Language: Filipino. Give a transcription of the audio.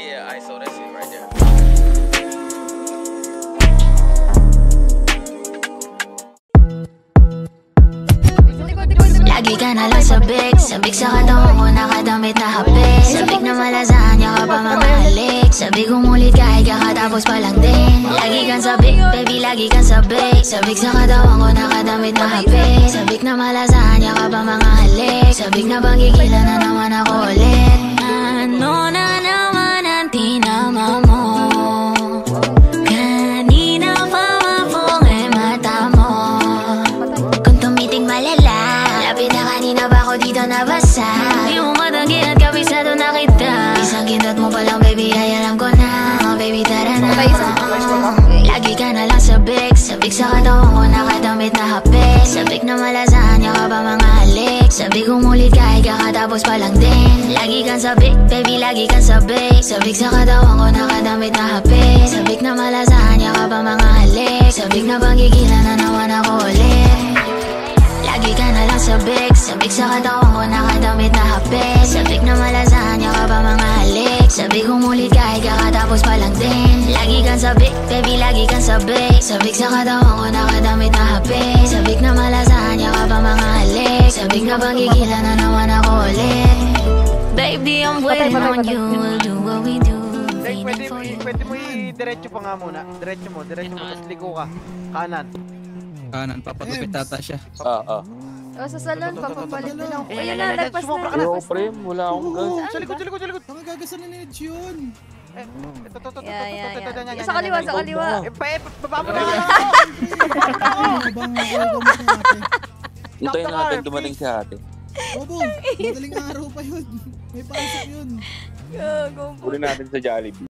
Yeah, I saw that shit right there. Lagi ka na lang sabik, sabik sa katawan ko nakadamit na hapik. Sabik na malasahan niya ka pa mga halik. Sabik umulit kahit kakatapos pa lang din. Lagi kang sabik, baby lagi kang sabik. Sabik sa katawan ko nakadamit na hapik. Sabik na malasahan niya ka pa mga halik. Sabik na panggigilan na naman ako ulit. Ano na naman ang tinama mo? Kanina pa mapungay mata mo. Kung tumiting malala, lapit na kanina ba ako dito nabasa? Di mo matanggi at kabisado na kita. Isang kindat mo pa lang baby ay alam ko na. Baby tara na. Lagi ka na lang sabik, sabik sa katawan ko nakadamit na hapik. Sabik na malasahan niya ka ba mga halik. Sabik umulit kahit kakatapos pa lang din. Lagi kang sabik, baby lagi kang sabik. Sabik sa katawan ko nakadamit na hapik. Sabik na malasahan niya ka ba mga halik. Sabik na panggigilan na naman ako ulit. Lagi ka na lang sabik, sabik sa katawan ko nakadamit na hapik. Sabik na malasahan niya ka ba mga halik. Sabik umulit kahit kakatapos pa lang din. Lagi kang sabik, baby lagi kang sabik. Sabik sa katawan ko nakadamit na hapik. Sabik na malasahan niya ka ba mga halik. Sabik na panggigilan na naman ako ulit. Baby I'm waiting on you, we'll do what we do. Pwede mo i-diretso pa nga muna. Diretso mo, tapos liko ka. Kanan. Kanan, papatupit tata siya. Oo. O sa salon, papapalit din ako. Ayun na, lagpas na. Yo, pre, wala akong gas. Sa likod. Ang gagasan na ni Edge yun. Ito. Yeah. Sa kaliwa. Baba mo na. Hintayin natin dumating si ate. Opo, madaling araw pa yun. May pasok yun. Go, Uli natin sa Jollibee.